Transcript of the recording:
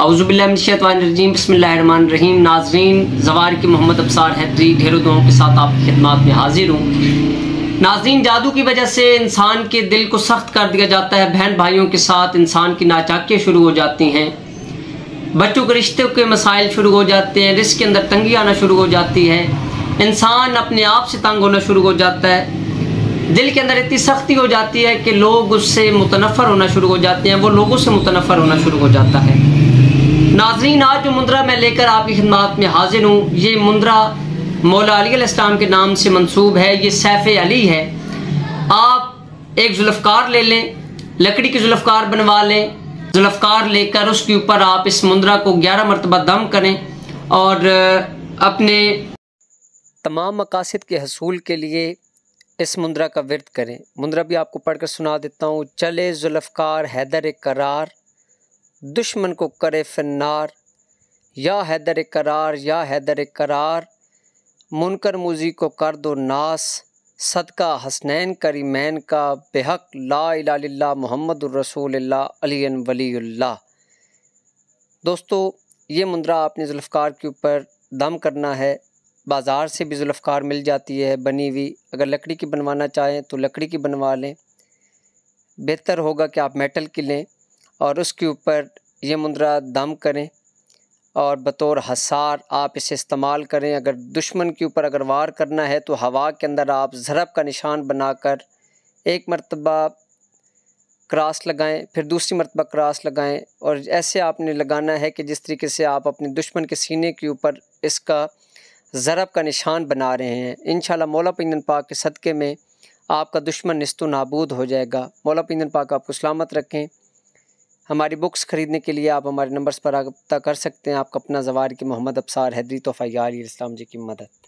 औज़ुबिल्लाहिमिनश्शैतानिर्रजीम बिस्मिल्लाहिर्रहमानिर्रहीम। नाज़रीन, ज़वार की मोहम्मद अब्सार हैदरी ढेरों दुआओं के साथ आपकी खिदमत में हाजिर हूँ। नाज़रीन, जादू की वजह से इंसान के दिल को सख्त कर दिया जाता है। बहन भाइयों के साथ इंसान की नाचाकियाँ शुरू हो जाती हैं, बच्चों के रिश्तों के मसाइल शुरू हो जाते हैं, रिस्क के अंदर तंगी आना शुरू हो जाती है, इंसान अपने आप से तंग होना शुरू हो जाता है, दिल के अंदर इतनी सख्ती हो जाती है कि लोग उससे मुतनफ़र होना शुरू हो जाते हैं, वो लोगों से मुतनफ़र होना शुरू हो जाता है। नाज़रीन, आज जो मुंद्रा मैं लेकर आपकी खिदमत में हाजिर हूँ, ये मुंद्रा मौला अली अलैहिस्सलाम के नाम से मंसूब है। ये सैफ़े अली है। आप एक जुल्फ़कार ले लें, लकड़ी की जुल्फ़कार बनवा लें, जुल्फ़कार लेकर उसके ऊपर आप इस मुंद्रा को 11 मरतबा दम करें और अपने तमाम मकासद के हसूल के लिए इस मुंद्रा का विर्द करें। मुंद्रा भी आपको पढ़कर सुना देता हूँ। चले जुल्फ़कार हैदर करार, दुश्मन को करे फिन्नार, या हैदर करार या हैदर करार, मुनकर मुजी को कर दो नास, सदका हसनैन करीमैन का, बेहक ला इलाहा इल्लल्लाह मुहम्मदुर रसूलुल्लाह अलीन वलीउल्लाह। दोस्तों, ये मुंद्रा आपने जुल्फ़कार के ऊपर दम करना है। बाज़ार से भी जुल्फ़कार मिल जाती है बनी हुई। अगर लकड़ी की बनवाना चाहें तो लकड़ी की बनवा लें, बेहतर होगा कि आप मेटल की लें और उसके ऊपर ये मुंद्रा दम करें और बतौर हसार आप इसे इस्तेमाल करें। अगर दुश्मन के ऊपर अगर वार करना है तो हवा के अंदर आप ज़रब का निशान बनाकर एक मरतबा क्रॉस लगाएं, फिर दूसरी मरतबा क्रॉस लगाएं और ऐसे आपने लगाना है कि जिस तरीके से आप अपने दुश्मन के सीने के ऊपर इसका ज़रब का निशान बना रहे हैं। इंशाअल्लाह मौला पिंजन पाक के सदक़े में आपका दुश्मन निस्तो नाबूद हो जाएगा। मौला पिंजन पाक आपको सलामत रखें। हमारी बुक्स ख़रीदने के लिए आप हमारे नंबर्स पर रब्ता कर सकते हैं। आपका अपना ज़वार की मोहम्मद अब्सार हैदरी तोहफ़ा यार इस्लाम जी की मदद।